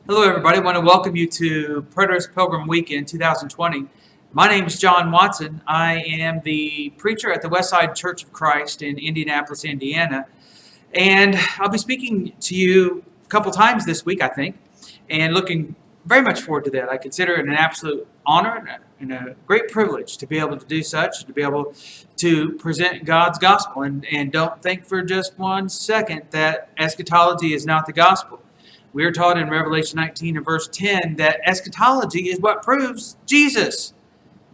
Hello, everybody. I want to welcome you to Preterist Pilgrim Weekend 2020. My name is John Watson. I am the preacher at the Westside Church of Christ in Indianapolis, Indiana. And I'll be speaking to you a couple times this week, I think, and looking very much forward to that. I consider it an absolute honor and a great privilege to be able to do such, to be able to present God's gospel. And don't think for just 1 second that eschatology is not the gospel. We are taught in Revelation 19 and verse 10 that eschatology is what proves Jesus.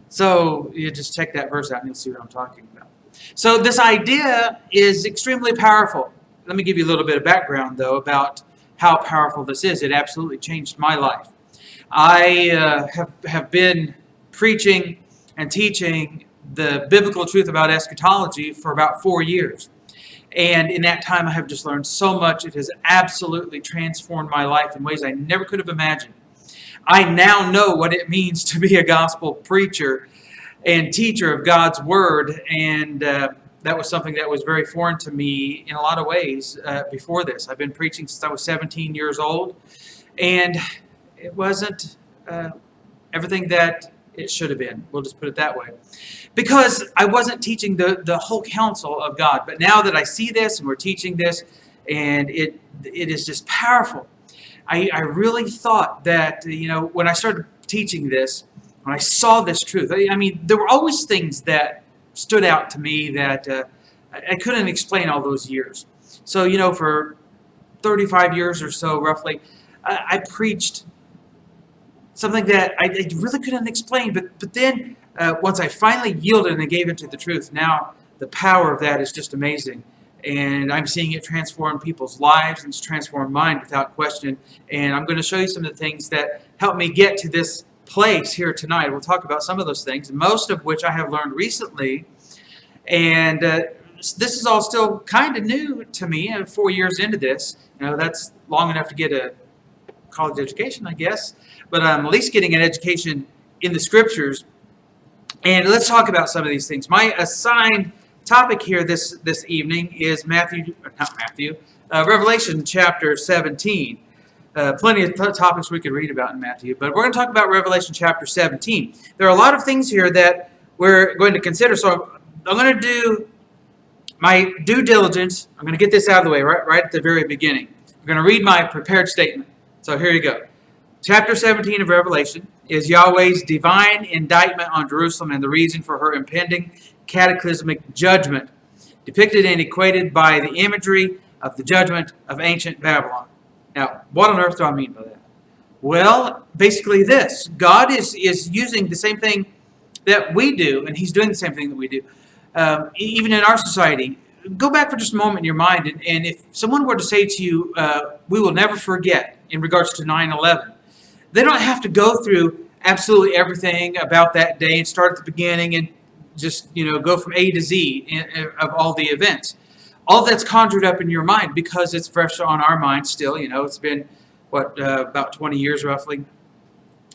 So you just check that verse out and you'll see what I'm talking about. So this idea is extremely powerful. Let me give you a little bit of background, though, about how powerful this is. It absolutely changed my life. I have been preaching and teaching the biblical truth about eschatology for about 4 years. And in that time, I have just learned so much. It has absolutely transformed my life in ways I never could have imagined. I now know what it means to be a gospel preacher and teacher of God's word. And that was something that was very foreign to me in a lot of ways before this. I've been preaching since I was 17 years old. And it wasn't everything that it should have been. We'll just put it that way. Because I wasn't teaching the whole counsel of God. But now that I see this and we're teaching this, and it is just powerful. I really thought that, when I started teaching this, when I saw this truth, there were always things that stood out to me that I couldn't explain all those years. So, for 35 years or so, roughly, I preached something that I really couldn't explain. But then once I finally yielded and gave into the truth, now the power of that is just amazing. And I'm seeing it transform people's lives, and it's transformed mine without question. And I'm going to show you some of the things that helped me get to this place here tonight. We'll talk about some of those things, most of which I have learned recently. And this is all still kind of new to me. I'm 4 years into this. That's long enough to get a college education, I guess. But I'm at least getting an education in the scriptures. And let's talk about some of these things. My assigned topic here this evening is Revelation chapter 17. Plenty of topics we could read about in Matthew, but we're going to talk about Revelation chapter 17. There are a lot of things here that we're going to consider, so I'm going to do my due diligence. I'm going to get this out of the way right at the very beginning. I'm going to read my prepared statement. So here you go. Chapter 17 of Revelation is Yahweh's divine indictment on Jerusalem and the reason for her impending cataclysmic judgment, depicted and equated by the imagery of the judgment of ancient Babylon. Now, what on earth do I mean by that? Well, basically this. God is using the same thing that we do, and He's doing the same thing that we do, even in our society. Go back for just a moment in your mind, and if someone were to say to you, we will never forget in regards to 9/11, they don't have to go through absolutely everything about that day and start at the beginning and just, go from A to Z of all the events. All that's conjured up in your mind because it's fresh on our minds still. It's been, about 20 years roughly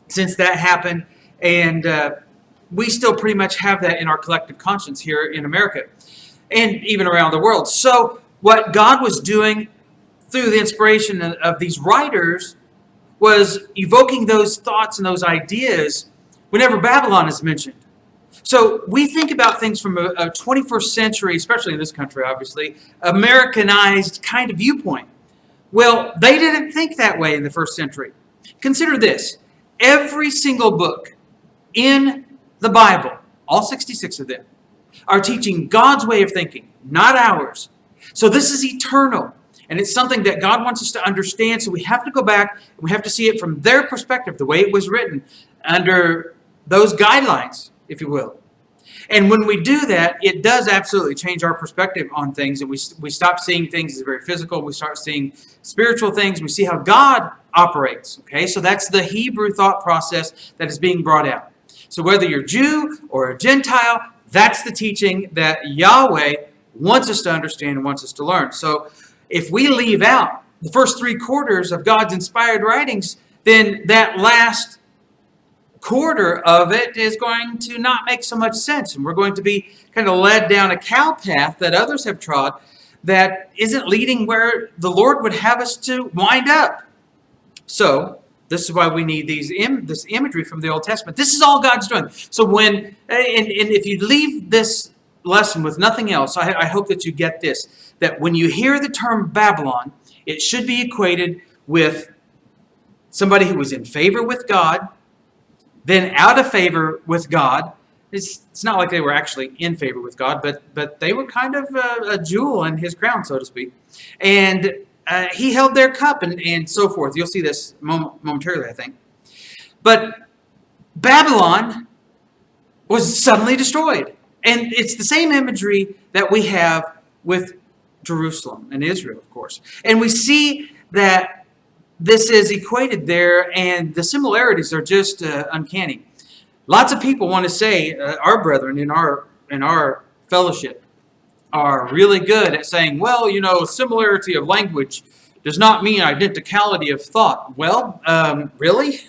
since that happened. And we still pretty much have that in our collective conscience here in America and even around the world. So what God was doing through the inspiration of these writers was evoking those thoughts and those ideas whenever Babylon is mentioned. So we think about things from a 21st century, especially in this country, obviously, Americanized kind of viewpoint. Well, they didn't think that way in the first century. Consider this. Every single book in the Bible, all 66 of them, are teaching God's way of thinking, not ours. So this is eternal. And it's something that God wants us to understand, so we have to go back and we have to see it from their perspective, the way it was written, under those guidelines, if you will. And when we do that, it does absolutely change our perspective on things, and we stop seeing things as very physical. We start seeing spiritual things. We see how God operates. Okay, so that's the Hebrew thought process that is being brought out. So whether you're Jew or a Gentile, that's the teaching that Yahweh wants us to understand and wants us to learn. So if we leave out the first 3 quarters of God's inspired writings, then that last quarter of it is going to not make so much sense. And we're going to be kind of led down a cow path that others have trod that isn't leading where the Lord would have us to wind up. So This is why we need this imagery from the Old Testament. This is all God's doing. So and if you leave this lesson with nothing else, I hope that you get this, that when you hear the term Babylon, it should be equated with somebody who was in favor with God, then out of favor with God. It's not like they were actually in favor with God, but they were kind of a jewel in his crown, so to speak. And he held their cup and so forth. You'll see this momentarily, I think. But Babylon was suddenly destroyed. And it's the same imagery that we have with Jerusalem and Israel, of course. And we see that this is equated there, and the similarities are just uncanny. Lots of people want to say, our brethren in our fellowship are really good at saying, well, similarity of language does not mean identicality of thought. Well, really?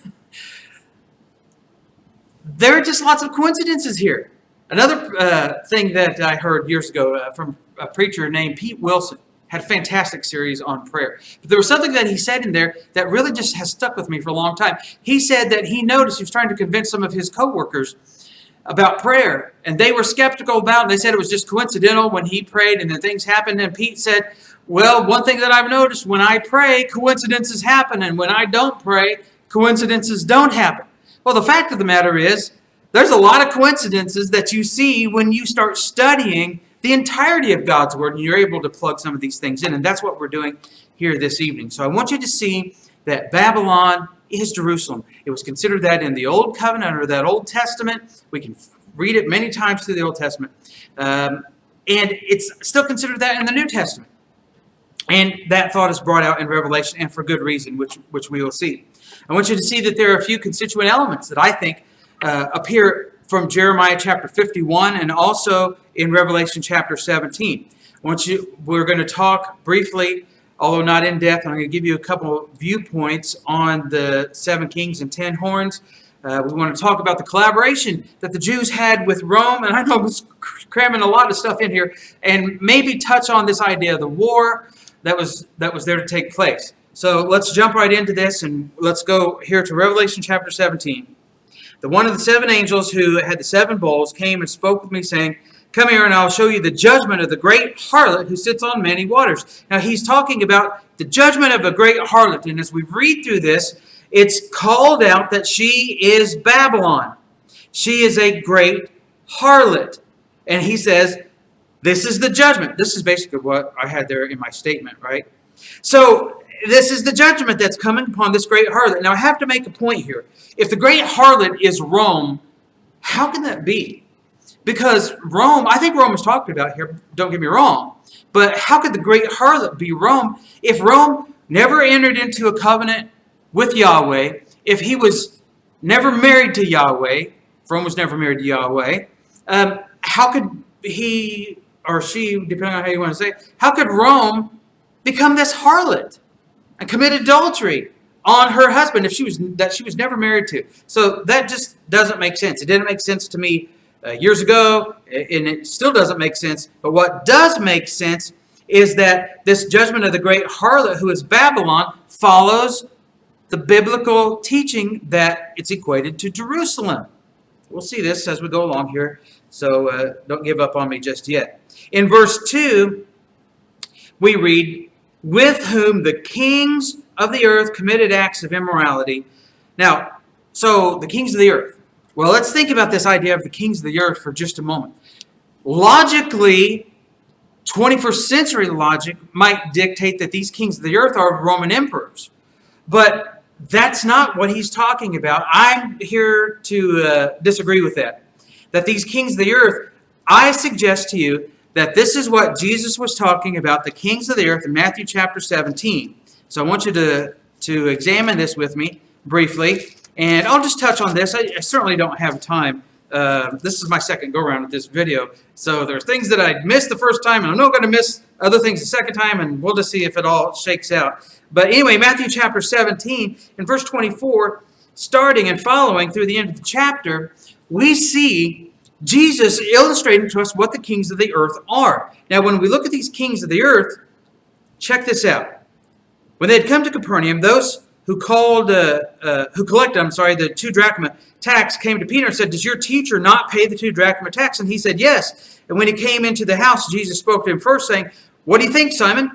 There are just lots of coincidences here. Another thing that I heard years ago from a preacher named Pete Wilson, had a fantastic series on prayer. But there was something that he said in there that really just has stuck with me for a long time. He said that he noticed he was trying to convince some of his coworkers about prayer, and they were skeptical about it. They said it was just coincidental when he prayed and then things happened. And Pete said, well, one thing that I've noticed, when I pray, coincidences happen, and when I don't pray, coincidences don't happen. Well, the fact of the matter is, there's a lot of coincidences that you see when you start studying the entirety of God's Word, and you're able to plug some of these things in, and that's what we're doing here this evening. So I want you to see that Babylon is Jerusalem. It was considered that in the Old Covenant or that Old Testament. We can read it many times through the Old Testament. And it's still considered that in the New Testament. And that thought is brought out in Revelation, and for good reason, which we will see. I want you to see that there are a few constituent elements that I think appear from Jeremiah chapter 51 and also in Revelation chapter 17. We're going to talk briefly, although not in depth, and I'm going to give you a couple of viewpoints on the 7 kings and 10 horns. We want to talk about the collaboration that the Jews had with Rome, and I know I'm cramming a lot of stuff in here, and maybe touch on this idea of the war that was there to take place. So let's jump right into this, and let's go here to Revelation chapter 17. The one of the 7 angels who had the 7 bowls came and spoke with me, saying, come here and I'll show you the judgment of the great harlot who sits on many waters. Now he's talking about the judgment of a great harlot. And as we read through this, it's called out that she is Babylon. She is a great harlot. And he says, this is the judgment. This is basically what I had there in my statement, right? So this is the judgment that's coming upon this great harlot. Now I have to make a point here. If the great harlot is Rome, how can that be? Because Rome, I think Rome is talked about here, don't get me wrong, but how could the great harlot be Rome if Rome never entered into a covenant with Yahweh, if he was never married to Yahweh, if Rome was never married to Yahweh, how could he or she, depending on how you want to say it, how could Rome become this harlot and commit adultery on her husband if she was never married to? So that just doesn't make sense. It didn't make sense to me years ago, and it still doesn't make sense. But what does make sense is that this judgment of the great harlot, who is Babylon, follows the biblical teaching that it's equated to Jerusalem. We'll see this as we go along here, so don't give up on me just yet. In verse 2, we read, with whom the kings of the earth committed acts of immorality. Now, so the kings of the earth. Well, let's think about this idea of the kings of the earth for just a moment. Logically, 21st century logic might dictate that these kings of the earth are Roman emperors. But that's not what he's talking about. I'm here to disagree with that. That these kings of the earth, I suggest to you that this is what Jesus was talking about, the kings of the earth in Matthew chapter 17. So I want you to examine this with me briefly. And I'll just touch on this. I certainly don't have time. This is my second go-around with this video. So there's things that I missed the first time, and I'm not going to miss other things the second time, and we'll just see if it all shakes out. But anyway, Matthew chapter 17, in verse 24, starting and following through the end of the chapter, we see Jesus illustrating to us what the kings of the earth are. Now, when we look at these kings of the earth, check this out. When they had come to Capernaum, those who collected, the 2 drachma tax, came to Peter and said, "Does your teacher not pay the 2 drachma tax?" And he said, "Yes." And when he came into the house, Jesus spoke to him first, saying, "What do you think, Simon?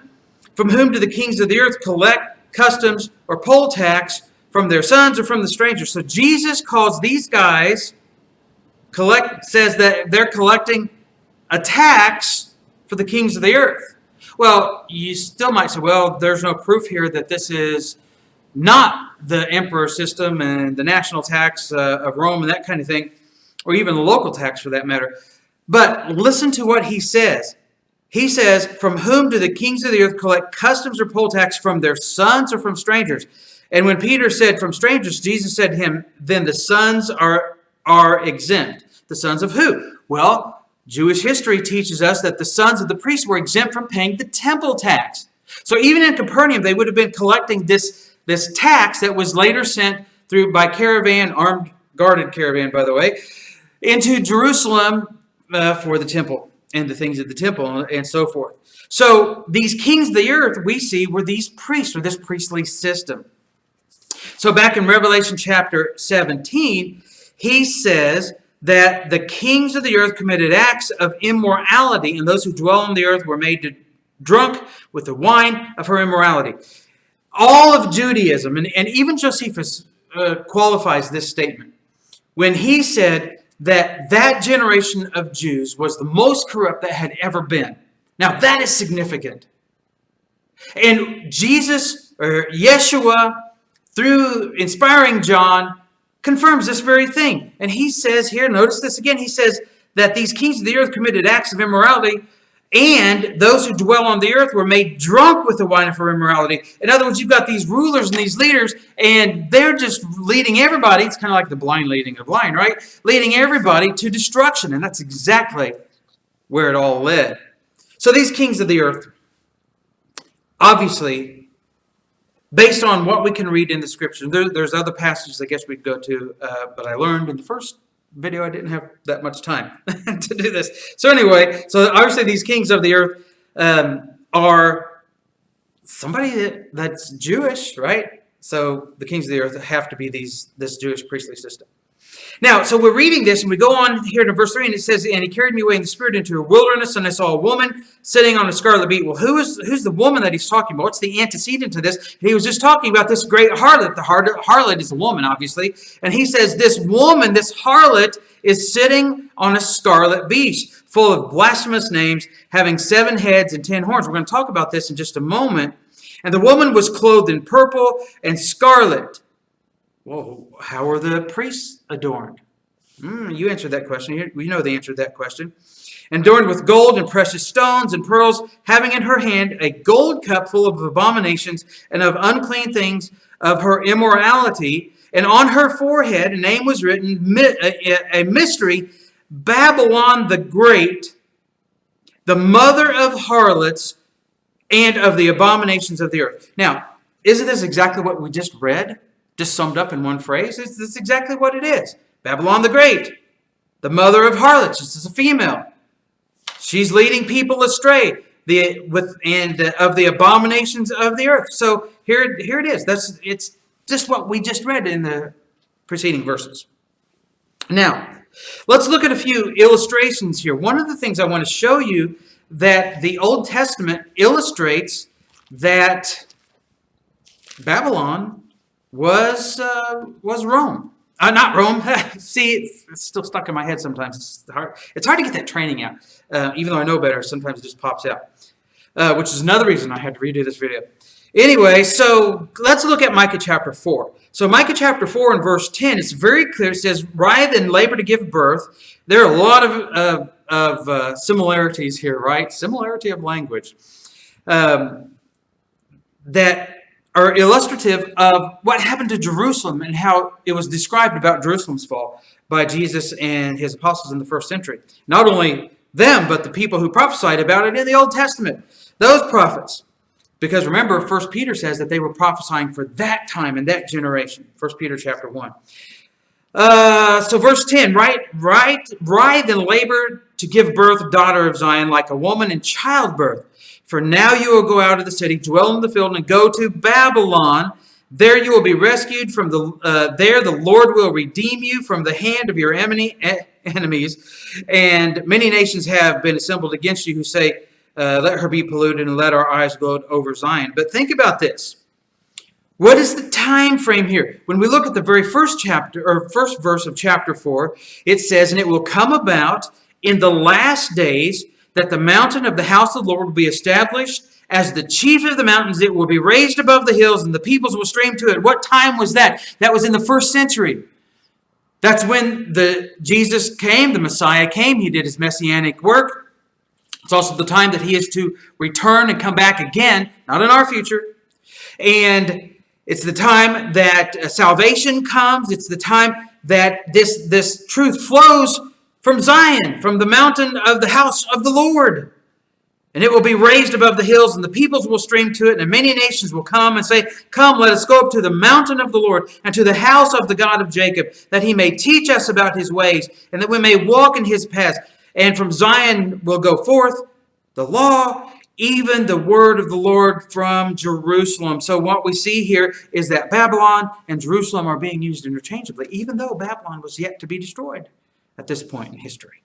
From whom do the kings of the earth collect customs or poll tax? From their sons or from the strangers?" So Jesus calls these guys, says that they're collecting a tax for the kings of the earth. Well, you still might say, well, there's no proof here that this is not the emperor system and the national tax of Rome and that kind of thing, or even the local tax for that matter. But listen to what he says. He says, "From whom do the kings of the earth collect customs or poll tax? From their sons or from strangers?" And when Peter said, "From strangers," Jesus said to him, "Then the sons are exempt." The sons of who? Well, Jewish history teaches us that the sons of the priests were exempt from paying the temple tax. So even in Capernaum, they would have been collecting this tax that was later sent through by caravan, armed, guarded caravan, by the way, into Jerusalem for the temple and the things of the temple and so forth. So these kings of the earth we see were these priests, or this priestly system. So back in Revelation chapter 17, he says that the kings of the earth committed acts of immorality, and those who dwell on the earth were made drunk with the wine of her immorality. All of Judaism, and even Josephus qualifies this statement, when he said that generation of Jews was the most corrupt that had ever been. Now that is significant. And Jesus, or Yeshua, through inspiring John, confirms this very thing. And he says here, notice this again, he says that these kings of the earth committed acts of immorality, and those who dwell on the earth were made drunk with the wine of her immorality. In other words, you've got these rulers and these leaders, and they're just leading everybody. It's kind of like the blind leading a blind, right? Leading everybody to destruction. And that's exactly where it all led. So these kings of the earth, obviously, based on what we can read in the scriptures, there's other passages I guess we could go to, but I learned in the first video I didn't have that much time to do this. So anyway, so obviously these kings of the earth are somebody that's Jewish, right? So the kings of the earth have to be this Jewish priestly system. Now, so we're reading this, and we go on here to verse 3, and it says, "And he carried me away in the spirit into a wilderness, and I saw a woman sitting on a scarlet beast." Well, who's the woman that he's talking about? What's the antecedent to this? And he was just talking about this great harlot. The harlot is a woman, obviously. And he says this woman, this harlot, is sitting on a scarlet beast, full of blasphemous names, having 7 heads and 10 horns. We're going to talk about this in just a moment. And the woman was clothed in purple and scarlet. Well, how are the priests adorned? You answered that question. We know the answer to that question. "Adorned with gold and precious stones and pearls, having in her hand a gold cup full of abominations and of unclean things of her immorality. And on her forehead a name was written, a mystery, Babylon the Great, the mother of harlots and of the abominations of the earth." Now, isn't this exactly what we just read? Just summed up in one phrase? It's exactly what it is. Babylon the Great, the mother of harlots. This is a female. She's leading people astray, of the abominations of the earth. So here it is. It's just what we just read in the preceding verses. Now, let's look at a few illustrations here. One of the things I want to show you that the Old Testament illustrates that Babylon was Rome. Not Rome. See, it's still stuck in my head sometimes. It's hard to get that training out. Even though I know better, sometimes it just pops out. Which is another reason I had to redo this video. Anyway, so let's look at Micah chapter 4. So Micah chapter 4 and verse 10, it's very clear. It says, "Writhe and labor to give birth." There are a lot of similarities here, right? Similarity of language. That are illustrative of what happened to Jerusalem and how it was described about Jerusalem's fall by Jesus and his apostles in the first century. Not only them, but the people who prophesied about it in the Old Testament. Those prophets. Because remember, 1 Peter says that they were prophesying for that time and that generation. 1 Peter chapter 1. So verse 10, "Writhe and labor to give birth, daughter of Zion, like a woman in childbirth. For now you will go out of the city, dwell in the field, and go to Babylon. There you will be rescued from there the Lord will redeem you from the hand of your enemies. And many nations have been assembled against you who say, let her be polluted and let our eyes gloat over Zion. But think about this. What is the time frame here? When we look at the very first chapter or first verse of chapter 4, it says, and it will come about in the last days that the mountain of the house of the Lord will be established as the chief of the mountains. It will be raised above the hills, and the peoples will stream to it. What time was that? That was in the first century. That's when Jesus came, the Messiah came. He did his messianic work. It's also the time that he is to return and come back again, not in our future. And it's the time that salvation comes. It's the time that this truth flows from Zion, from the mountain of the house of the Lord. And it will be raised above the hills, and the peoples will stream to it, and many nations will come and say, come, let us go up to the mountain of the Lord, and to the house of the God of Jacob, that he may teach us about his ways, and that we may walk in his paths. And from Zion will go forth the law, even the word of the Lord from Jerusalem. So what we see here is that Babylon and Jerusalem are being used interchangeably, even though Babylon was yet to be destroyed at this point in history.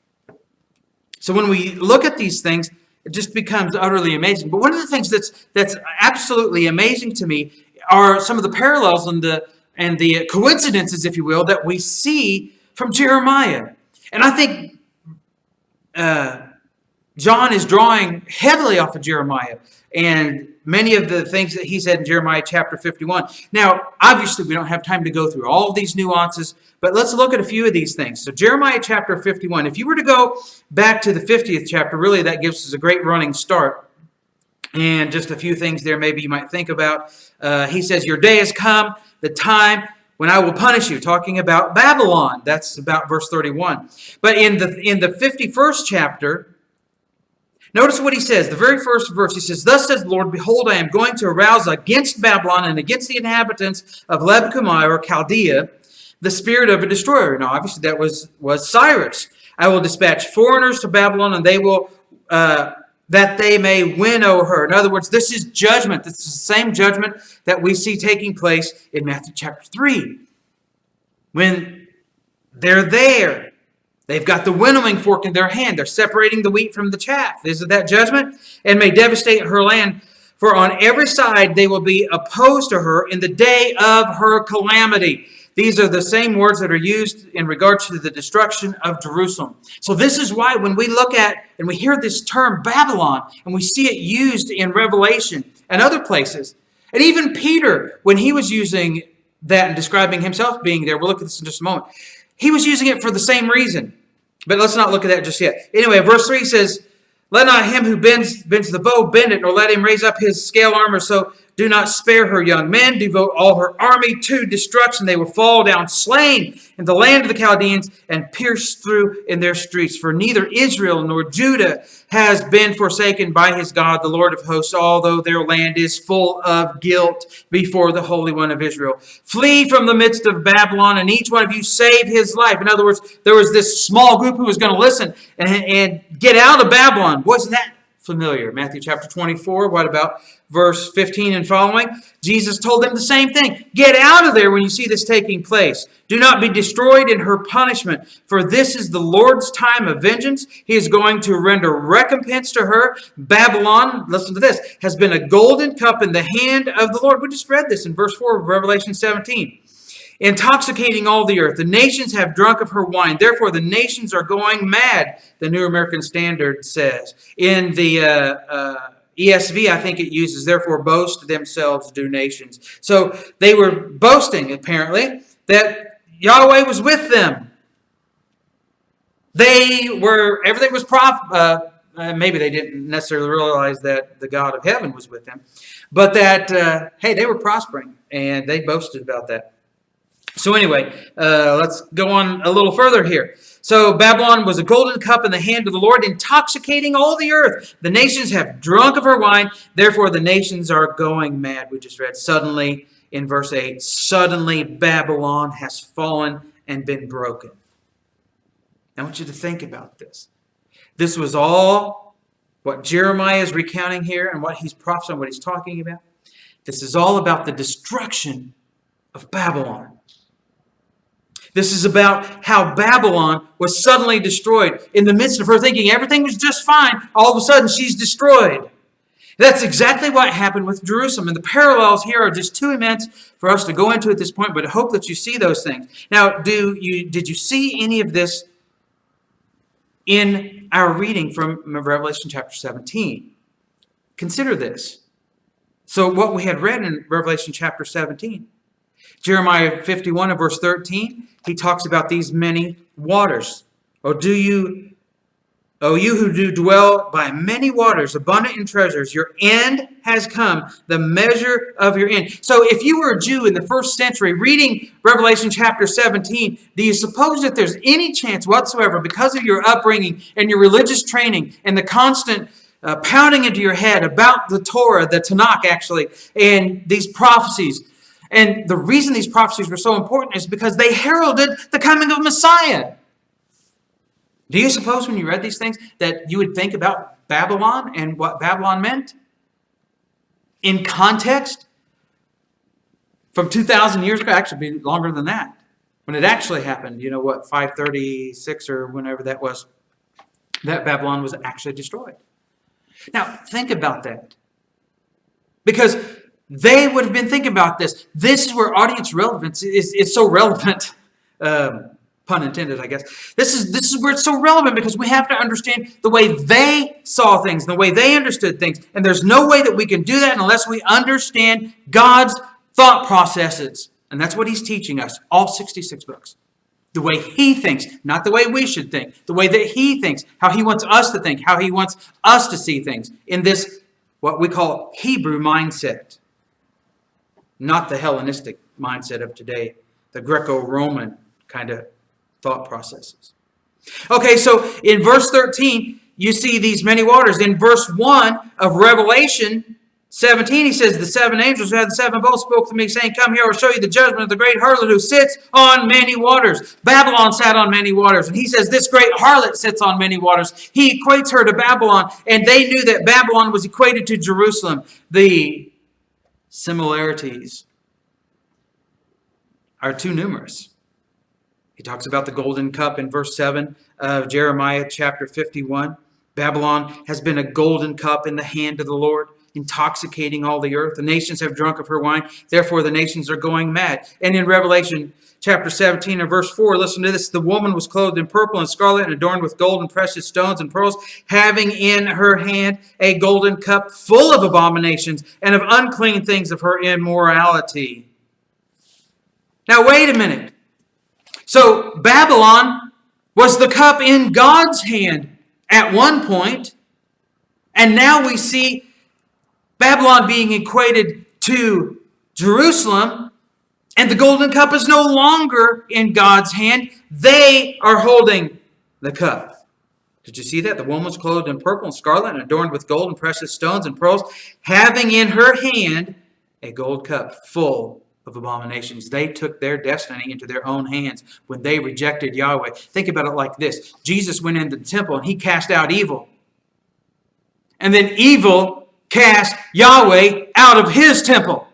So when we look at these things, it just becomes utterly amazing. But one of the things that's absolutely amazing to me are some of the parallels and the coincidences, if you will, that we see from Jeremiah. And I think John is drawing heavily off of Jeremiah and many of the things that he said in Jeremiah chapter 51. Now, obviously, we don't have time to go through all of these nuances, but let's look at a few of these things. So Jeremiah chapter 51, if you were to go back to the 50th chapter, really that gives us a great running start. And just a few things there maybe you might think about. He says, your day has come, the time when I will punish you, talking about Babylon. That's about verse 31. But in the 51st chapter, notice what he says. The very first verse, he says, thus says the Lord, behold, I am going to arouse against Babylon and against the inhabitants of Leb-Kamai or Chaldea the spirit of a destroyer. Now, obviously, that was Cyrus. I will dispatch foreigners to Babylon, and they will that they may winnow her. In other words, this is judgment. This is the same judgment that we see taking place in Matthew chapter 3. When they're there, they've got the winnowing fork in their hand. They're separating the wheat from the chaff. Is it that judgment? And may devastate her land, for on every side they will be opposed to her in the day of her calamity. These are the same words that are used in regards to the destruction of Jerusalem. So this is why when we look at and we hear this term Babylon, and we see it used in Revelation and other places, and even Peter, when he was using that and describing himself being there, we'll look at this in just a moment, he was using it for the same reason. But let's not look at that just yet. Anyway, verse 3 says, let not him who bends the bow bend it, nor let him raise up his scale armor. So do not spare her young men. Devote all her army to destruction. They will fall down slain in the land of the Chaldeans and pierce through in their streets. For neither Israel nor Judah has been forsaken by his God, the Lord of hosts, although their land is full of guilt before the Holy One of Israel. Flee from the midst of Babylon, and each one of you save his life. In other words, there was this small group who was going to listen and get out of Babylon. Wasn't that familiar? Matthew chapter 24, what about verse 15 and following? Jesus told them the same thing. Get out of there when you see this taking place. Do not be destroyed in her punishment, for this is the Lord's time of vengeance. He is going to render recompense to her. Babylon, listen to this, has been a golden cup in the hand of the Lord. We just read this in verse 4 of Revelation 17. Intoxicating all the earth. The nations have drunk of her wine. Therefore, the nations are going mad, the New American Standard says. In the ESV, I think it uses, therefore boast themselves do nations. So they were boasting, apparently, that Yahweh was with them. Everything was maybe they didn't necessarily realize that the God of heaven was with them, but that, hey, they were prospering, and they boasted about that. So anyway, let's go on a little further here. So Babylon was a golden cup in the hand of the Lord, intoxicating all the earth. The nations have drunk of her wine. Therefore, the nations are going mad. We just read suddenly in verse 8, suddenly Babylon has fallen and been broken. I want you to think about this. This was all what Jeremiah is recounting here and what he's prophesying, what he's talking about. This is all about the destruction of Babylon. This is about how Babylon was suddenly destroyed. In the midst of her thinking everything was just fine, all of a sudden she's destroyed. That's exactly what happened with Jerusalem. And the parallels here are just too immense for us to go into at this point, but I hope that you see those things. Now, did you see any of this in our reading from Revelation chapter 17? Consider this. So what we had read in Revelation chapter 17, Jeremiah 51 and verse 13, he talks about these many waters. O you who do dwell by many waters, abundant in treasures, your end has come, the measure of your end. So if you were a Jew in the first century reading Revelation chapter 17, do you suppose that there's any chance whatsoever, because of your upbringing and your religious training and the constant pounding into your head about the Torah, the Tanakh actually, and these prophecies, and the reason these prophecies were so important is because they heralded the coming of Messiah. Do you suppose when you read these things that you would think about Babylon and what Babylon meant? In context? From 2,000 years ago, actually be longer than that. When it actually happened, 536 or whenever that was, that Babylon was actually destroyed. Now, think about that. Because they would have been thinking about this. This is where audience relevance is so relevant. Pun intended, I guess. This is where it's so relevant, because we have to understand the way they saw things, the way they understood things. And there's no way that we can do that unless we understand God's thought processes. And that's what he's teaching us, all 66 books. The way he thinks, not the way we should think. The way that he thinks, how he wants us to think, how he wants us to see things in this, what we call Hebrew mindset. Not the Hellenistic mindset of today, the Greco-Roman kind of thought processes. Okay, so in verse 13, you see these many waters. In verse 1 of Revelation 17, he says, the seven angels who had the seven bowls spoke to me, saying, come here, I'll show you the judgment of the great harlot who sits on many waters. Babylon sat on many waters. And he says, this great harlot sits on many waters. He equates her to Babylon, and they knew that Babylon was equated to Jerusalem. The similarities are too numerous. He talks about the golden cup in verse 7 of Jeremiah chapter 51. Babylon has been a golden cup in the hand of the Lord, intoxicating all the earth. The nations have drunk of her wine, therefore the nations are going mad. And in Revelation chapter 17 and verse 4, listen to this. The woman was clothed in purple and scarlet and adorned with gold and precious stones and pearls, having in her hand a golden cup full of abominations and of unclean things of her immorality. Now wait a minute. So Babylon was the cup in God's hand at one point, and now we see Babylon being equated to Jerusalem, and the golden cup is no longer in God's hand. They are holding the cup. Did you see that? The woman was clothed in purple and scarlet and adorned with gold and precious stones and pearls, having in her hand a gold cup full of abominations. They took their destiny into their own hands when they rejected Yahweh. Think about it like this. Jesus went into the temple and he cast out evil. And then evil cast Yahweh out of his temple.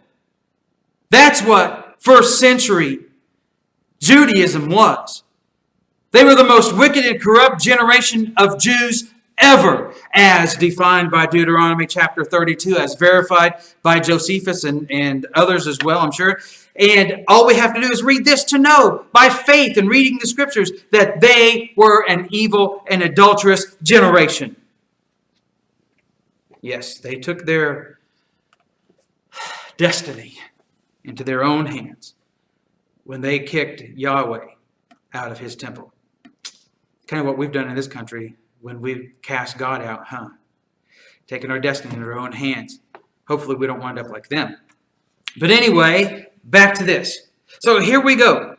That's what first century Judaism was. They were the most wicked and corrupt generation of Jews ever, as defined by Deuteronomy chapter 32, as verified by Josephus and others as well, I'm sure. And all we have to do is read this to know, by faith and reading the scriptures, that they were an evil and adulterous generation. Yes, they took their destiny into their own hands when they kicked Yahweh out of his temple. Kind of what we've done in this country when we've cast God out, huh? Taking our destiny in our own hands. Hopefully we don't wind up like them. But anyway, back to this. So here we go.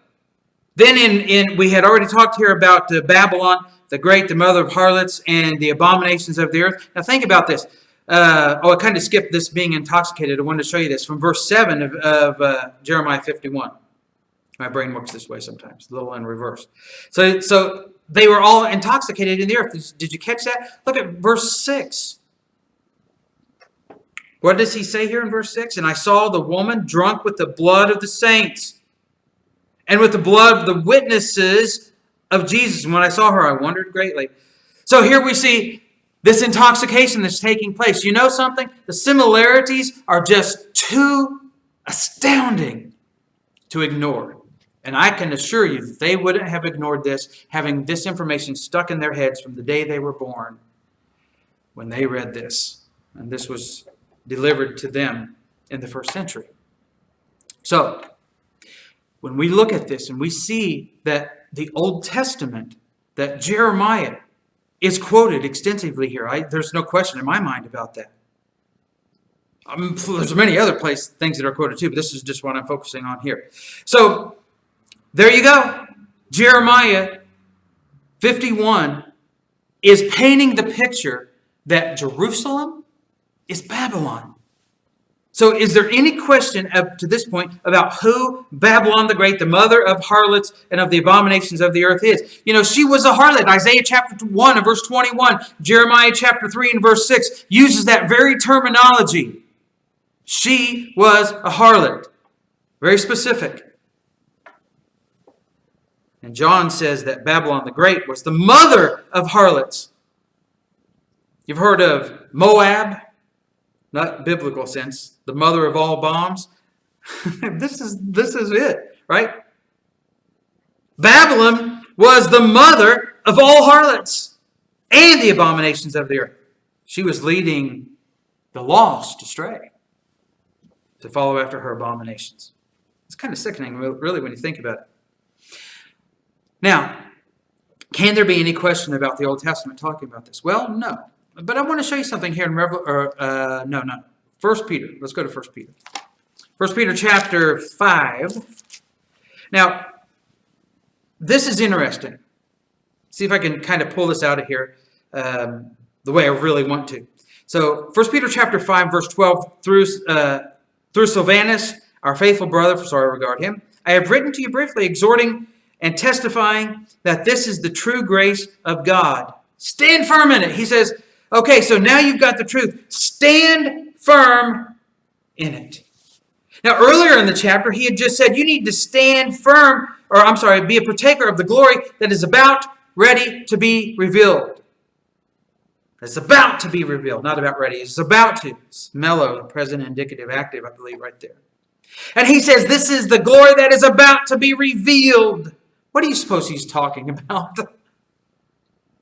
Then we had already talked here about Babylon, the great, the mother of harlots, and the abominations of the earth. Now think about this. I kind of skipped this being intoxicated. I wanted to show you this from verse 7 of Jeremiah 51. My brain works this way sometimes, a little in reverse. So they were all intoxicated in the earth. Did you catch that? Look at verse 6. What does he say here in verse 6? And I saw the woman drunk with the blood of the saints and with the blood of the witnesses of Jesus. And when I saw her, I wondered greatly. So here we see this intoxication that's taking place. You know something? The similarities are just too astounding to ignore. And I can assure you that they wouldn't have ignored this, having this information stuck in their heads from the day they were born when they read this. And this was delivered to them in the first century. So, when we look at this and we see that the Old Testament, that Jeremiah is quoted extensively here, there's no question in my mind about that. There's many other things that are quoted too, but this is just what I'm focusing on here. So, there you go. Jeremiah 51 is painting the picture that Jerusalem is Babylon. So is there any question up to this point about who Babylon the Great, the mother of harlots and of the abominations of the earth is? You know, she was a harlot. Isaiah chapter 1 and verse 21, Jeremiah chapter 3 and verse 6 uses that very terminology. She was a harlot. Very specific. And John says that Babylon the Great was the mother of harlots. You've heard of Moab? Not biblical sense, the mother of all bombs. This is it, right? Babylon was the mother of all harlots and the abominations of the earth. She was leading the lost astray to follow after her abominations. It's kind of sickening, really, when you think about it. Now, can there be any question about the Old Testament talking about this? Well, no. But I want to show you something here in 1 Peter. Let's go to 1 Peter. 1 Peter chapter 5. Now, this is interesting. See if I can kind of pull this out of here the way I really want to. So, 1 Peter chapter 5, verse 12, through Silvanus, our faithful brother, for so I regard him, I have written to you briefly, exhorting and testifying that this is the true grace of God. Stand firm in it. He says, okay, so now you've got the truth. Stand firm in it. Now, earlier in the chapter, he had just said you need to stand firm, be a partaker of the glory that is ready to be revealed. It's about to be revealed, not about ready. It's about to. It's mellow, present, indicative, active, I believe, right there. And he says this is the glory that is about to be revealed. What do you suppose he's talking about?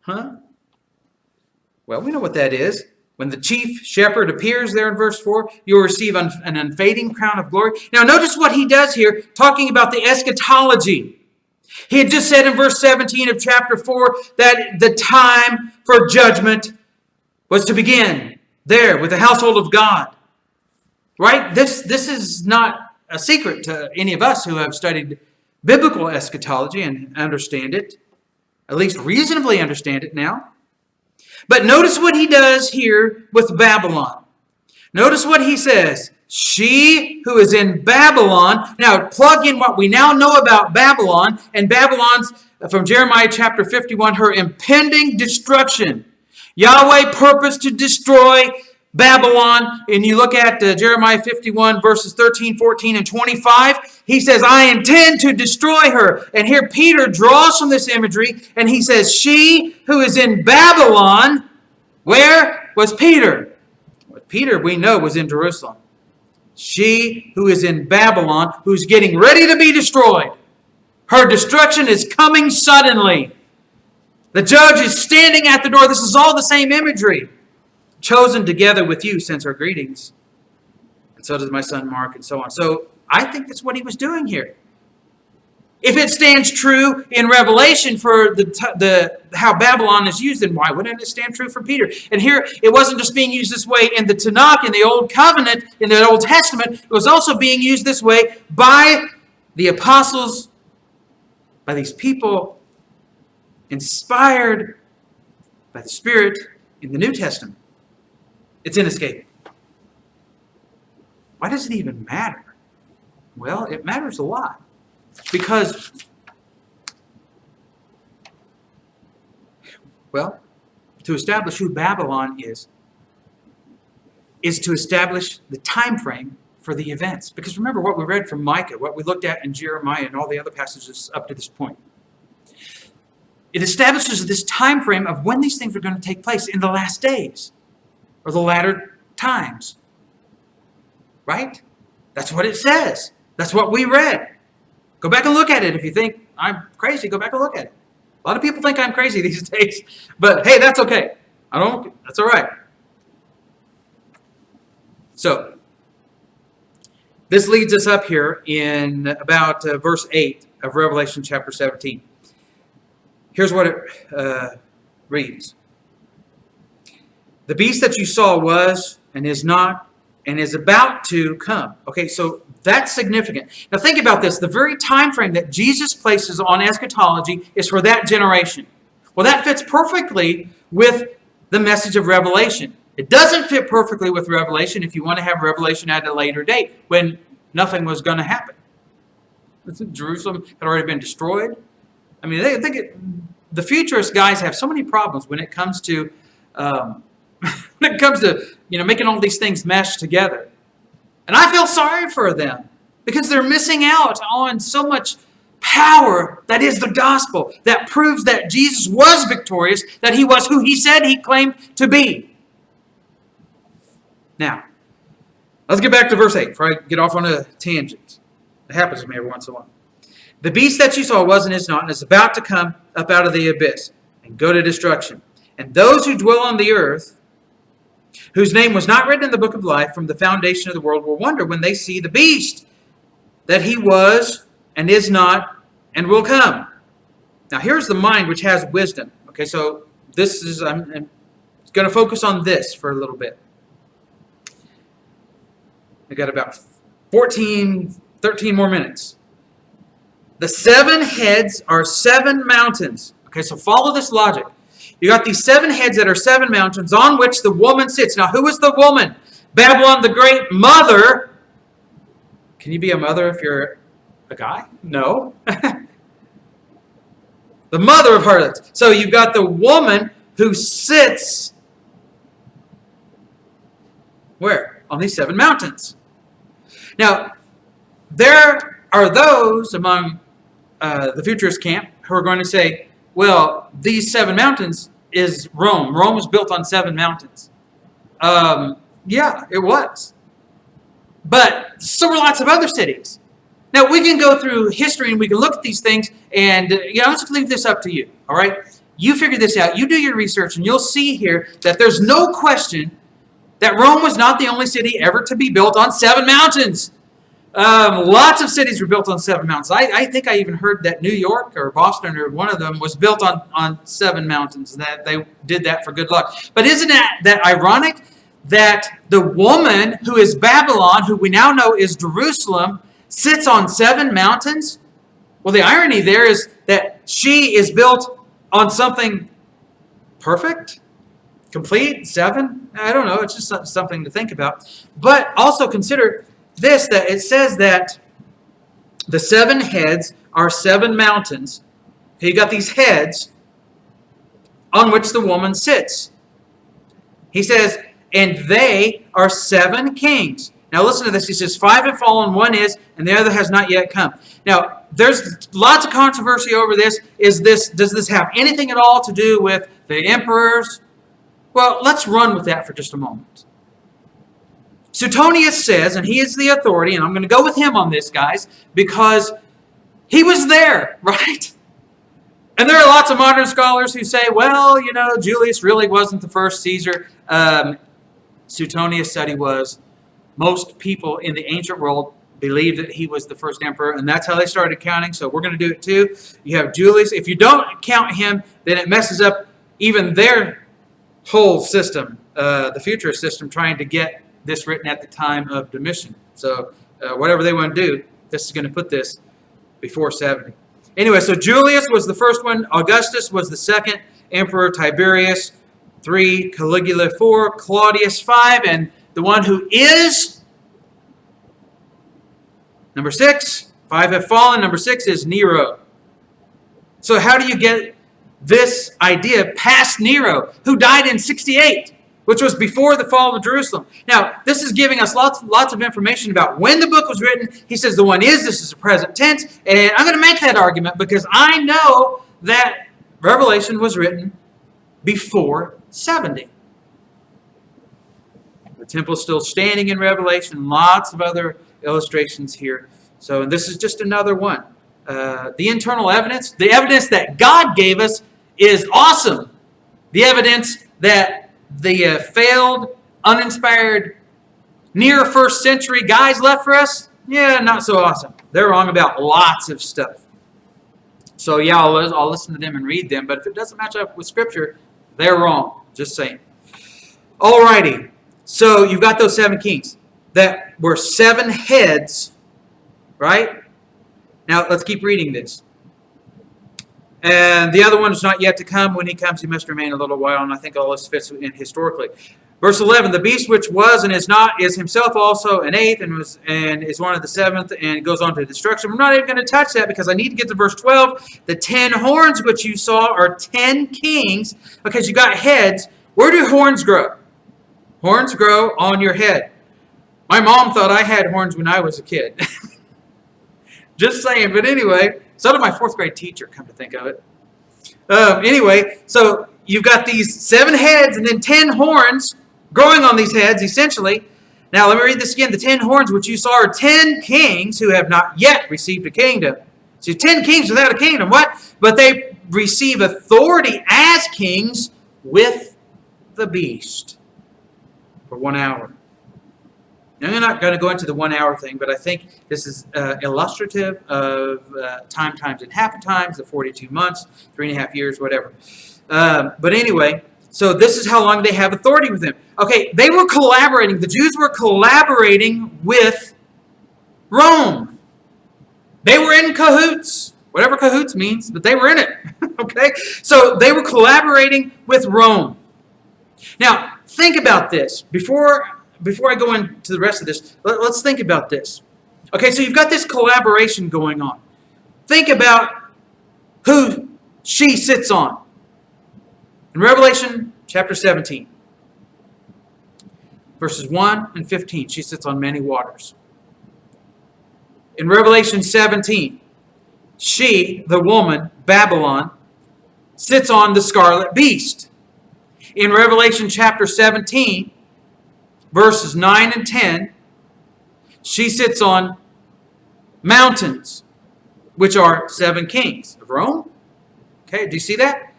Huh? Well, we know what that is. When the chief shepherd appears there in verse 4, you'll receive an unfading crown of glory. Now, notice what he does here, talking about the eschatology. He had just said in verse 17 of chapter 4 that the time for judgment was to begin there with the household of God. Right? This is not a secret to any of us who have studied biblical eschatology and understand it, at least reasonably understand it now. But notice what he does here with Babylon. Notice what he says. She who is in Babylon. Now plug in what we now know about Babylon. And Babylon's, from Jeremiah chapter 51, her impending destruction. Yahweh purposed to destroy Babylon. And you look at Jeremiah 51 verses 13, 14, and 25. He says, I intend to destroy her. And here Peter draws from this imagery. And he says, she who is in Babylon. Where was Peter? Well, Peter, we know, was in Jerusalem. She who is in Babylon, who's getting ready to be destroyed. Her destruction is coming suddenly. The judge is standing at the door. This is all the same imagery. Chosen together with you sends her greetings. And so does my son Mark, and so on. So I think that's what he was doing here. If it stands true in Revelation for how Babylon is used, then why wouldn't it stand true for Peter? And here, it wasn't just being used this way in the Tanakh, in the Old Covenant, in the Old Testament. It was also being used this way by the apostles, by these people inspired by the Spirit in the New Testament. It's inescapable. Why does it even matter? Well, it matters a lot. Because, well, to establish who Babylon is, is to establish the time frame for the events. Because remember what we read from Micah, what we looked at in Jeremiah and all the other passages up to this point. It establishes this time frame of when these things are going to take place in the last days or the latter times. Right? That's what it says. That's what we read. Go back and look at it. If you think I'm crazy, go back and look at it. A lot of people think I'm crazy these days, but hey, that's okay. That's all right. So, this leads us up here in about verse 8 of Revelation chapter 17. Here's what it reads. The beast that you saw was and is not and is about to come. Okay, so that's significant. Now think about this. The very time frame that Jesus places on eschatology is for that generation. Well, that fits perfectly with the message of Revelation. It doesn't fit perfectly with Revelation if you want to have Revelation at a later date when nothing was going to happen. Jerusalem had already been destroyed. I mean, the futurist guys have so many problems when it comes to making all these things mesh together. And I feel sorry for them because they're missing out on so much power that is the gospel, that proves that Jesus was victorious, that he was who he said he claimed to be. Now, let's get back to verse 8 before I get off on a tangent. It happens to me every once in a while. The beast that you saw was and is not, and is about to come up out of the abyss and go to destruction. And those who dwell on the earth, whose name was not written in the book of life from the foundation of the world, will wonder when they see the beast, that he was and is not and will come. Now here's the mind which has wisdom. Okay, so this is, I'm going to focus on this for a little bit. I got about 13 more minutes. The 7 heads are 7 mountains. Okay, so follow this logic. You got these 7 heads that are 7 mountains on which the woman sits. Now, who is the woman? Babylon the Great, mother. Can you be a mother if you're a guy? No. The mother of harlots. So you've got the woman who sits where? On these 7 mountains. Now, there are those among the futurist camp who are going to say, well, these 7 mountains is Rome. Rome was built on 7 mountains. Yeah, it was. But so were lots of other cities. Now, we can go through history and we can look at these things and, I'll just leave this up to you, all right? You figure this out. You do your research and you'll see here that there's no question that Rome was not the only city ever to be built on 7 mountains. Lots of cities were built on 7 mountains. I think I even heard that New York or Boston or one of them was built on 7 mountains, that they did that for good luck. But isn't that ironic that the woman who is Babylon, who we now know is Jerusalem, sits on 7 mountains? Well, the irony there is that she is built on something perfect, complete, 7. I don't know. It's just something to think about. But also consider this, that it says that the 7 heads are 7 mountains. Okay, you got these heads on which the woman sits. He says, and they are 7 kings. Now listen to this. He says, 5 have fallen, 1 is, and the other has not yet come. Now, there's lots of controversy over this. Does this have anything at all to do with the emperors? Well, let's run with that for just a moment. Suetonius says, and he is the authority, and I'm going to go with him on this, guys, because he was there, right? And there are lots of modern scholars who say, well, Julius really wasn't the first Caesar. Suetonius said he was. Most people in the ancient world believed that he was the first emperor, and that's how they started counting, so we're going to do it too. You have Julius. If you don't count him, then it messes up even their whole system, the futurist system, trying to get this written at the time of Domitian. So whatever they want to do, this is going to put this before 70. Anyway, so Julius was the first one. Augustus was the second. Emperor Tiberius, 3. Caligula, 4. Claudius, 5. And the one who is number 6. 5 have fallen. Number 6 is Nero. So how do you get this idea past Nero, who died in 68? which was before the fall of Jerusalem. Now, this is giving us lots of information about when the book was written. He says the one is, this is a present tense, and I'm going to make that argument because I know that Revelation was written before 70. The temple's still standing in Revelation. Lots of other illustrations here. So this is just another one. The internal evidence, the evidence that God gave us is awesome. The evidence that the failed, uninspired, near first century guys left for us, yeah, not so awesome. They're wrong about lots of stuff. So yeah, I'll listen to them and read them, but if it doesn't match up with Scripture, they're wrong. Just saying. Alrighty. So you've got those 7 kings that were 7 heads, right? Now let's keep reading this. And the other one is not yet to come. When he comes, he must remain a little while. And I think all this fits in historically. Verse 11, the beast which was and is not is himself also an 8th and is one of the 7th and goes on to destruction. We're not even going to touch that because I need to get to verse 12. The 10 horns which you saw are 10 kings because you got heads. Where do horns grow? Horns grow on your head. My mom thought I had horns when I was a kid. Just saying. But anyway, so did my 4th grade teacher, come to think of it. Anyway, so you've got these 7 heads and then 10 horns growing on these heads, essentially. Now, let me read this again. The 10 horns which you saw are 10 kings who have not yet received a kingdom. So 10 kings without a kingdom. What? But they receive authority as kings with the beast for 1 hour. Now, I'm not going to go into the 1 hour thing, but I think this is illustrative of time times and half times, the 42 months, 3.5 years, whatever. But anyway, so this is how long they have authority with him. Okay, they were collaborating. The Jews were collaborating with Rome. They were in cahoots, whatever cahoots means, but they were in it. Okay, so they were collaborating with Rome. Now, think about this. Before I go into the rest of this, let's think about this. Okay, so you've got this collaboration going on. Think about who she sits on. In Revelation chapter 17, verses 1 and 15, she sits on many waters. In Revelation 17, she, the woman, Babylon, sits on the scarlet beast. In Revelation chapter 17, verses 9 and 10, she sits on mountains, which are 7 kings of Rome. Okay, do you see that?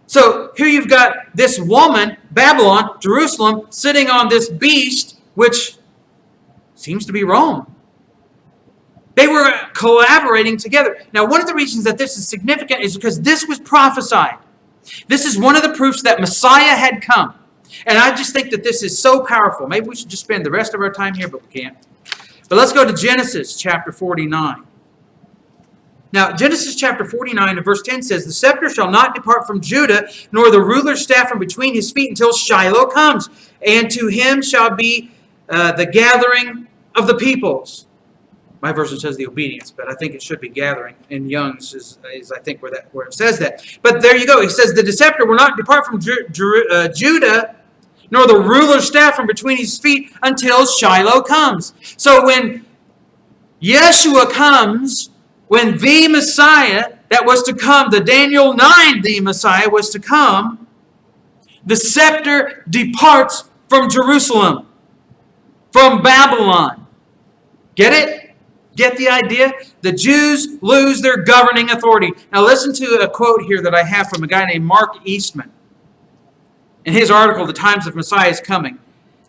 So here you've got this woman, Babylon, Jerusalem, sitting on this beast, which seems to be Rome. They were collaborating together. Now, one of the reasons that this is significant is because this was prophesied. This is one of the proofs that Messiah had come. And I just think that this is so powerful. Maybe we should just spend the rest of our time here, but we can't. But let's go to Genesis chapter 49. Now, Genesis chapter 49 and verse 10 says, the scepter shall not depart from Judah, nor the ruler's staff from between his feet until Shiloh comes. And to him shall be the gathering of the peoples. My version says the obedience, but I think it should be gathering. In Young's is I think where it says that. But there you go. He says the scepter will not depart from Judah, nor the ruler's staff from between his feet until Shiloh comes. So when Yeshua comes, when the Messiah that was to come, the Daniel 9, the Messiah was to come, the scepter departs from Jerusalem, from Babylon. Get it? Get the idea? The Jews lose their governing authority. Now listen to a quote here that I have from a guy named Mark Eastman. In his article, The Times of Messiah is Coming.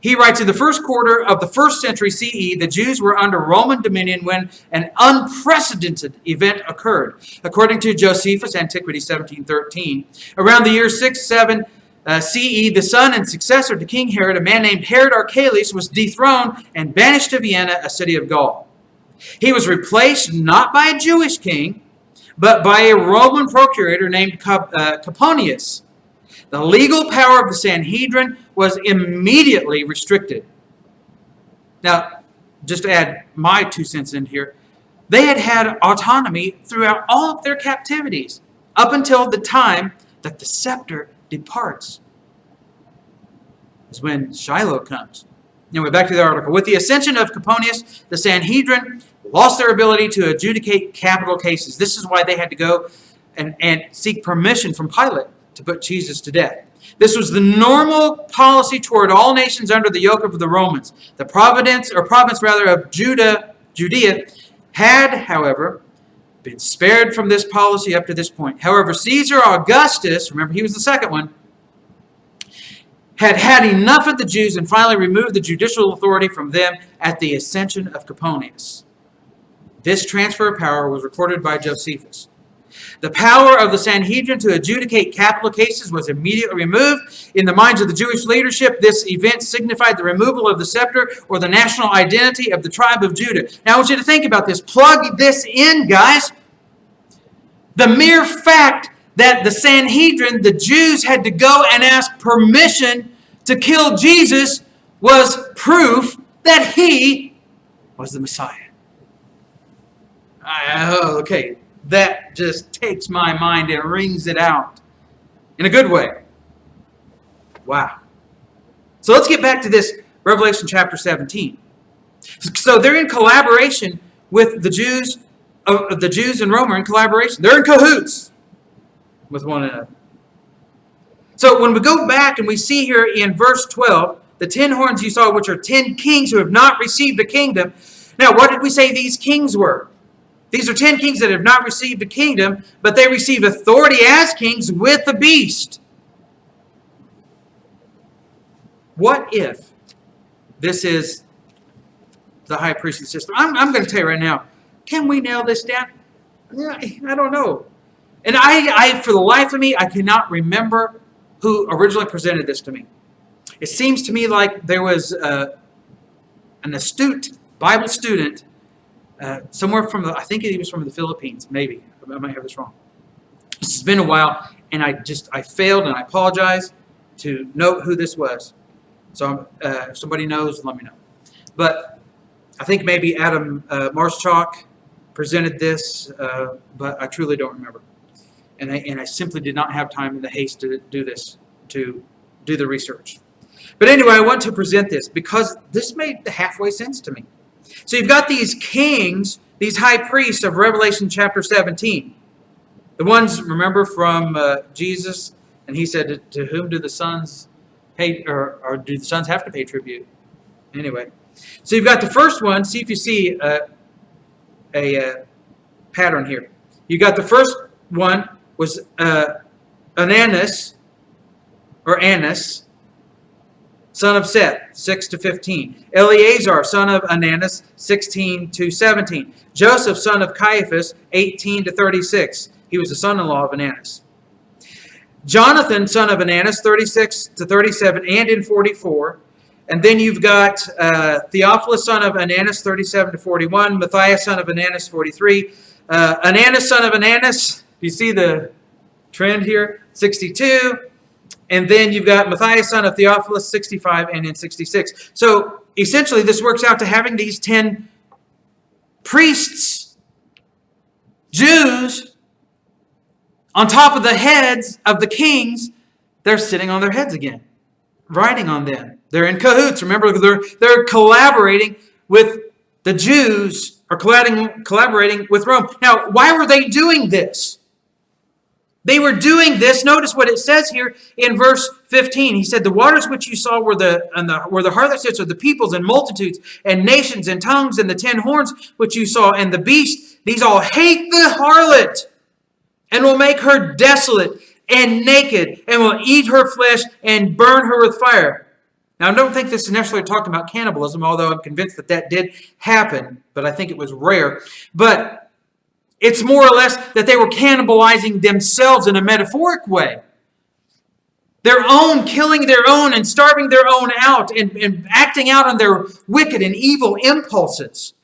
He writes, in the first quarter of the 1st century CE, the Jews were under Roman dominion when an unprecedented event occurred. According to Josephus, Antiquity 1713, around the year 6-7 CE, the son and successor to King Herod, a man named Herod Archelaus, was dethroned and banished to Vienna, a city of Gaul. He was replaced not by a Jewish king, but by a Roman procurator named Coponius. The legal power of the Sanhedrin was immediately restricted. Now, just to add my 2 cents in here, they had had autonomy throughout all of their captivities, up until the time that the scepter departs. is when Shiloh comes. Anyway, back to the article. With the ascension of Coponius, the Sanhedrin lost their ability to adjudicate capital cases. This is why they had to go and seek permission from Pilate to put Jesus to death. This was the normal policy toward all nations under the yoke of the Romans. The province of Judea had, however, been spared from this policy up to this point. However, Caesar Augustus, remember he was the second one, had had enough of the Jews and finally removed the judicial authority from them at the ascension of Coponius. This transfer of power was recorded by Josephus. The power of the Sanhedrin to adjudicate capital cases was immediately removed. In the minds of the Jewish leadership, this event signified the removal of the scepter or the national identity of the tribe of Judah. Now I want you to think about this. Plug this in, guys. The mere fact that the Sanhedrin, the Jews, had to go and ask permission to kill Jesus was proof that he was the Messiah. Okay, that just takes my mind and wrings it out in a good way. Wow. So let's get back to this Revelation chapter 17. So they're in collaboration with the Jews and Rome are in collaboration. They're in cahoots with one another. So when we go back and we see here in verse 12, the 10 horns you saw, which are 10 kings who have not received a kingdom. Now, what did we say these kings were? These are 10 kings that have not received a kingdom, but they received authority as kings with the beast. What if this is the high priestly system? I'm going to tell you right now, can we nail this down? I don't know. And I, for the life of me, I cannot remember who originally presented this to me. It seems to me like there was an astute Bible student somewhere from I think he was from the Philippines, maybe. I might have this wrong. It's been a while, and I failed, and I apologize to note who this was. So if somebody knows, let me know. But I think maybe Adam Marschalk presented this, but I truly don't remember. And I simply did not have time in the haste to do this, to do the research. But anyway, I want to present this because this made halfway sense to me. So you've got these kings, these high priests of Revelation chapter 17. The ones, remember, from Jesus, and he said, to whom do the sons pay, or do the sons have to pay tribute? Anyway, so you've got the first one. See if you see a pattern here. You got the first one was Ananus, son of Seth, 6 to 15. Eleazar, son of Ananus, 16 to 17. Joseph, son of Caiaphas, 18 to 36. He was the son-in-law of Ananus. Jonathan, son of Ananus, 36 to 37 and in 44. And then you've got Theophilus, son of Ananus, 37 to 41. Matthias, son of Ananus, 43. Ananus, son of Ananus, you see the trend here, 62. And then you've got Matthias, son of Theophilus, 65 and in 66. So essentially this works out to having these 10 priests, Jews, on top of the heads of the kings. They're sitting on their heads again, riding on them. They're in cahoots. Remember, they're collaborating with the Jews, or collaborating with Rome. Now, why were they doing this? They were doing this. Notice what it says here in verse 15. He said, the waters which you saw were the harlots of the peoples and multitudes and nations and tongues, and the 10 horns which you saw, and the beast. These all hate the harlot and will make her desolate and naked, and will eat her flesh and burn her with fire. Now, I don't think this is necessarily talking about cannibalism, although I'm convinced that did happen, but I think it was rare. But it's more or less that they were cannibalizing themselves in a metaphoric way. Killing their own and starving their own out and acting out on their wicked and evil impulses.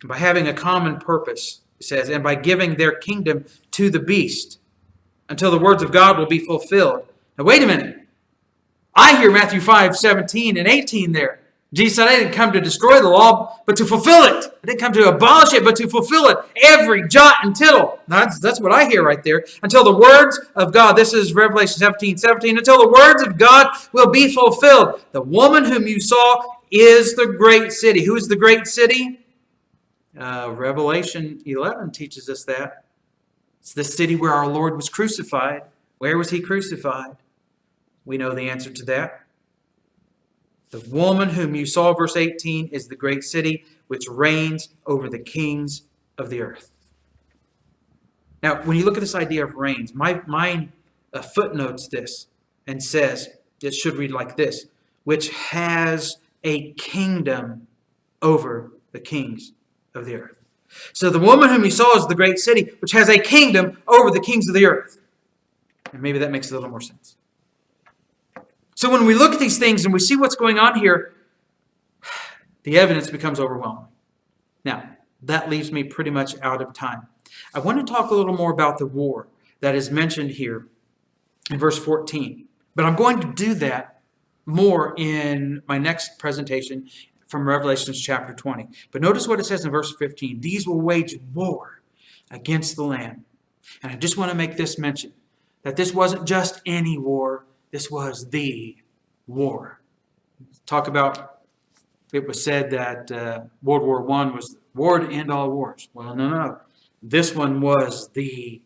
By having a common purpose, it says, and by giving their kingdom to the beast until the words of God will be fulfilled. Now wait a minute. I hear Matthew 5, 17 and 18 there. Jesus said, I didn't come to destroy the law, but to fulfill it. I didn't come to abolish it, but to fulfill it. Every jot and tittle. That's what I hear right there. Until the words of God, this is Revelation 17:17, until the words of God will be fulfilled. The woman whom you saw is the great city. Who is the great city? Revelation 11 teaches us that. It's the city where our Lord was crucified. Where was he crucified? We know the answer to that. The woman whom you saw, verse 18, is the great city which reigns over the kings of the earth. Now, when you look at this idea of reigns, mine footnotes this and says, it should read like this, which has a kingdom over the kings of the earth. So the woman whom you saw is the great city, which has a kingdom over the kings of the earth. And maybe that makes a little more sense. So when we look at these things and we see what's going on here, the evidence becomes overwhelming. Now, that leaves me pretty much out of time. I want to talk a little more about the war that is mentioned here in verse 14. But I'm going to do that more in my next presentation from Revelation chapter 20. But notice what it says in verse 15. These will wage war against the Lamb. And I just want to make this mention, that this wasn't just any war. This was the war. Talk about, it was said that World War I was the war to end all wars. Well, no. This one was the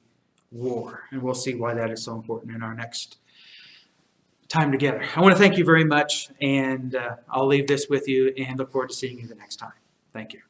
war. And we'll see why that is so important in our next time together. I want to thank you very much, and I'll leave this with you and look forward to seeing you the next time. Thank you.